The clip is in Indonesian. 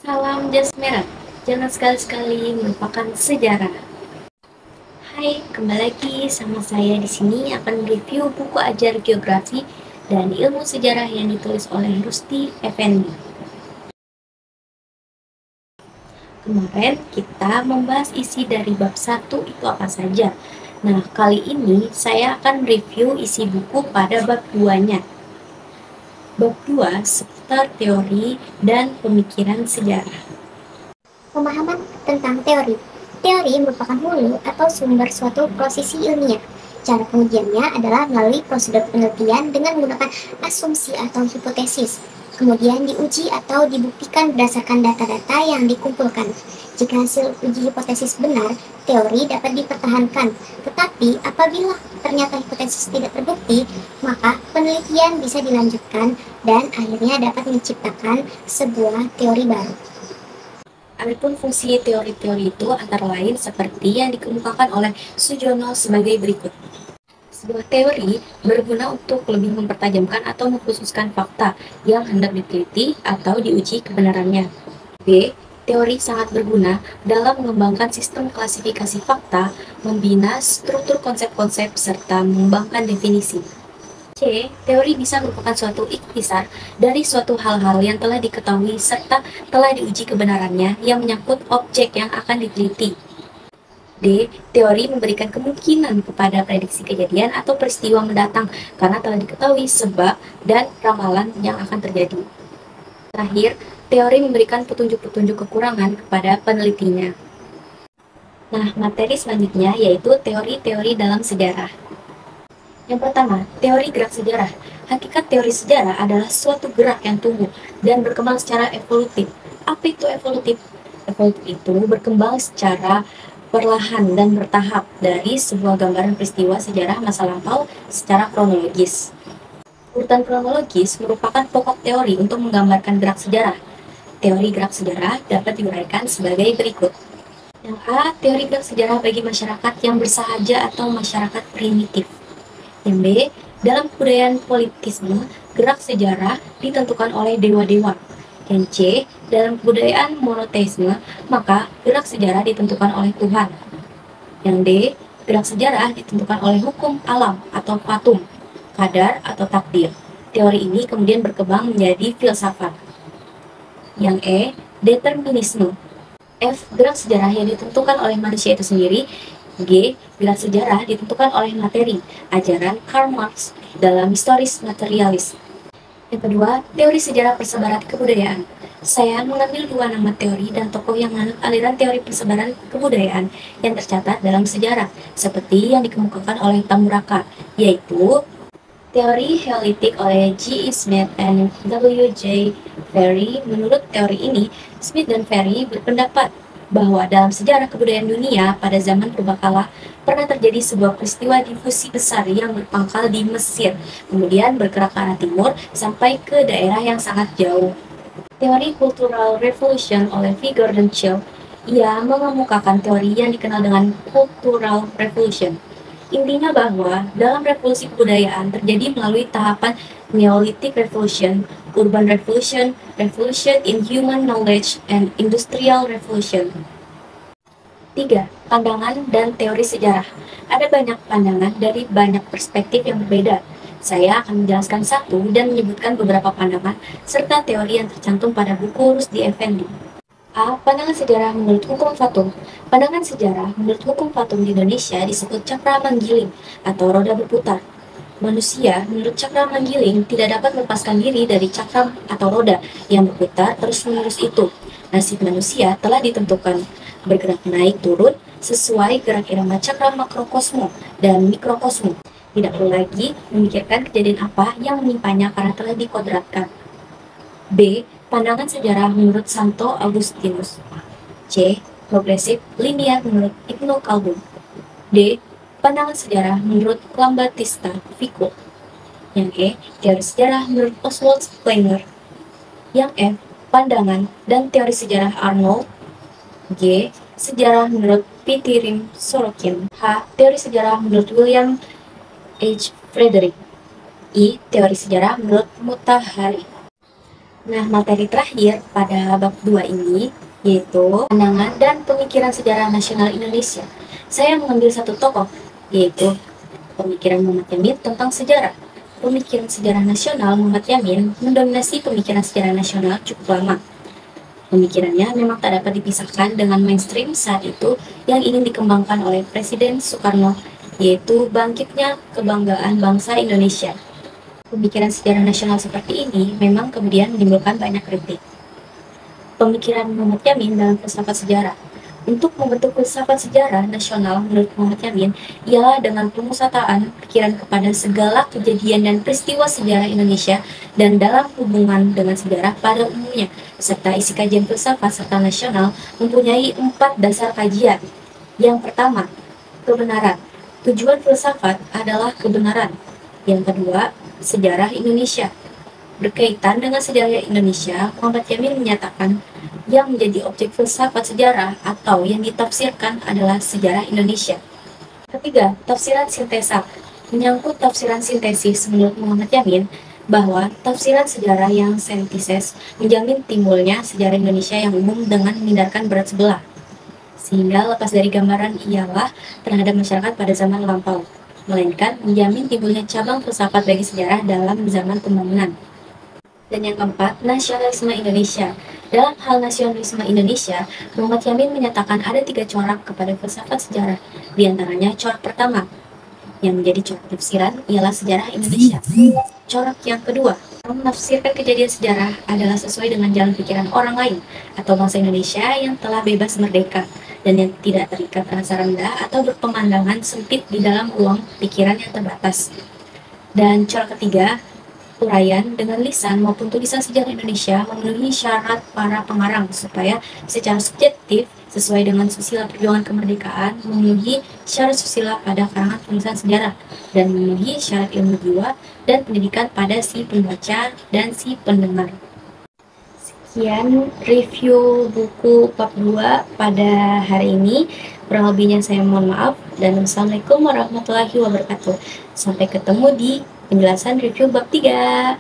Salam jas merah, jangan sekali-sekali melupakan sejarah. Hai, kembali lagi sama saya di sini akan review buku ajar geografi dan ilmu sejarah yang ditulis oleh Rusti Effendi. Kemarin kita membahas isi dari bab 1 itu apa saja. Nah, kali ini saya akan review isi buku pada bab 2-nya. Bab 2 seputar teori dan pemikiran sejarah. Pemahaman tentang teori. Teori merupakan hulu atau sumber suatu prosesi ilmiah. Cara pengujiannya adalah melalui prosedur penelitian dengan menggunakan asumsi atau hipotesis. Kemudian diuji atau dibuktikan berdasarkan data-data yang dikumpulkan. Jika hasil uji hipotesis benar, teori dapat dipertahankan. Tetapi apabila ternyata hipotesis tidak terbukti, maka penelitian bisa dilanjutkan dan akhirnya dapat menciptakan sebuah teori baru. Adapun fungsi teori-teori itu antara lain seperti yang dikemukakan oleh Sujono sebagai berikut. Sebuah teori berguna untuk lebih mempertajamkan atau mengkhususkan fakta yang hendak diteliti atau diuji kebenarannya. B. Teori sangat berguna dalam mengembangkan sistem klasifikasi fakta, membina struktur konsep-konsep, serta mengembangkan definisi. C. Teori bisa merupakan suatu ikhtisar dari suatu hal-hal yang telah diketahui serta telah diuji kebenarannya yang menyangkut objek yang akan diteliti. D. Teori memberikan kemungkinan kepada prediksi kejadian atau peristiwa mendatang karena telah diketahui sebab dan ramalan yang akan terjadi. Terakhir, teori memberikan petunjuk-petunjuk kekurangan kepada penelitinya. Nah, materi selanjutnya yaitu teori-teori dalam sejarah. Yang pertama, teori gerak sejarah. Hakikat teori sejarah adalah suatu gerak yang tumbuh dan berkembang secara evolutif. Apa itu evolutif? Evolutif itu berkembang secara perlahan dan bertahap dari sebuah gambaran peristiwa sejarah masa lampau secara kronologis. Urutan kronologis merupakan pokok teori untuk menggambarkan gerak sejarah. Teori gerak sejarah dapat diuraikan sebagai berikut. Yang A, teori gerak sejarah bagi masyarakat yang bersahaja atau masyarakat primitif. Yang B, dalam kebudayaan politisme, gerak sejarah ditentukan oleh dewa-dewa. Yang C, dalam kebudayaan monoteisme, maka gerak sejarah ditentukan oleh Tuhan. Yang D, gerak sejarah ditentukan oleh hukum alam atau fatum, qadar atau takdir. Teori ini kemudian berkembang menjadi filsafat. Yang E, determinisme. F, gerak sejarah yang ditentukan oleh manusia itu sendiri. G. Gerak sejarah ditentukan oleh materi, ajaran Karl Marx dalam historis materialis. Yang kedua, teori sejarah persebaran kebudayaan. Saya mengambil dua nama teori dan tokoh yang menganut aliran teori persebaran kebudayaan yang tercatat dalam sejarah, seperti yang dikemukakan oleh Tamuraka, yaitu teori Hellenistik oleh G. E. Smith dan W. J. Ferry. Menurut teori ini, Smith dan Ferry berpendapat bahwa dalam sejarah kebudayaan dunia pada zaman purbakala pernah terjadi sebuah peristiwa difusi besar yang berpangkal di Mesir, kemudian bergerak ke arah timur sampai ke daerah yang sangat jauh. Teori Cultural Revolution oleh V. Gordon Childe, ia mengemukakan teori yang dikenal dengan Cultural Revolution. Intinya bahwa dalam revolusi kebudayaan terjadi melalui tahapan Neolithic Revolution, Urban Revolution, Revolution in Human Knowledge, and Industrial Revolution. 3. Pandangan dan teori sejarah. Ada banyak pandangan dari banyak perspektif yang berbeda. Saya akan menjelaskan satu dan menyebutkan beberapa pandangan serta teori yang tercantum pada buku Rusdi Effendi. A. Pandangan sejarah menurut hukum fatum. Pandangan sejarah menurut hukum fatum di Indonesia disebut cakra manggiling atau roda berputar. Manusia, menurut cakra manggiling, tidak dapat melepaskan diri dari cakra atau roda yang berputar terus-menerus itu. Nasib manusia telah ditentukan, bergerak naik turun sesuai gerak irama cakra makrokosmo dan mikrokosmo. Tidak perlu lagi memikirkan kejadian apa yang menimpanya karena telah dikodratkan. B. Pandangan sejarah menurut Santo Agustinus. C. Progresif linear menurut Ibnu Khaldun. D. Pandangan sejarah menurut Lambatista Vico. Yang E. Teori sejarah menurut Oswald Spengler. Yang F. Pandangan dan teori sejarah Arnold. G. Sejarah menurut Pitirim Sorokin. H. Teori sejarah menurut William H. Frederick. I. Teori sejarah menurut Mutahari. Nah, materi terakhir pada bab 2 ini yaitu pandangan dan pemikiran sejarah nasional Indonesia. Saya mengambil satu tokoh, yaitu pemikiran Muhammad Yamin tentang sejarah. Pemikiran sejarah nasional Muhammad Yamin mendominasi pemikiran sejarah nasional cukup lama. Pemikirannya memang tak dapat dipisahkan dengan mainstream saat itu yang ingin dikembangkan oleh Presiden Soekarno, yaitu bangkitnya kebanggaan bangsa Indonesia. Pemikiran sejarah nasional seperti ini memang kemudian menimbulkan banyak kritik. Pemikiran Muhammad Yamin dalam filsafat sejarah. Untuk membentuk filsafat sejarah nasional menurut Muhammad Yamin ialah dengan pemusatan pikiran kepada segala kejadian dan peristiwa sejarah Indonesia dan dalam hubungan dengan sejarah pada umumnya, serta isi kajian filsafat serta nasional mempunyai 4 dasar kajian. Yang pertama, kebenaran. Tujuan filsafat adalah kebenaran. Yang kedua, sejarah Indonesia. Berkaitan dengan sejarah Indonesia, Muhammad Yamin menyatakan yang menjadi objek filsafat sejarah atau yang ditafsirkan adalah sejarah Indonesia. Ketiga, tafsiran sintesa. Menyangkut tafsiran sintesis menurut Muhammad Yamin, bahwa tafsiran sejarah yang sintesis menjamin timbulnya sejarah Indonesia yang umum dengan menghindarkan berat sebelah, sehingga lepas dari gambaran ialah terhadap masyarakat pada zaman lampau, melainkan menjamin timbulnya cabang filsafat bagi sejarah dalam zaman pembangunan. Dan yang keempat, nasionalisme Indonesia. Dalam hal nasionalisme Indonesia, Muhammad Yamin menyatakan ada 3 corak kepada filsafat sejarah. Di antaranya corak pertama, yang menjadi corak tafsiran, ialah sejarah Indonesia. Corak yang kedua, menafsirkan kejadian sejarah adalah sesuai dengan jalan pikiran orang lain atau bangsa Indonesia yang telah bebas merdeka dan yang tidak terikat rasa rendah atau berpemandangan sempit di dalam ruang pikiran yang terbatas. Dan corak ketiga, uraian dengan lisan maupun tulisan sejarah Indonesia memenuhi syarat para pengarang supaya secara subjektif sesuai dengan susila perjuangan kemerdekaan, memenuhi syarat susila pada karangan tulisan sejarah, dan memenuhi syarat ilmu jiwa dan pendidikan pada si pembaca dan si pendengar. Sekian review buku bab 2 pada hari ini. Kurang lebihnya saya mohon maaf, dan wassalamualaikum warahmatullahi wabarakatuh. Sampai ketemu di penjelasan review bab 3.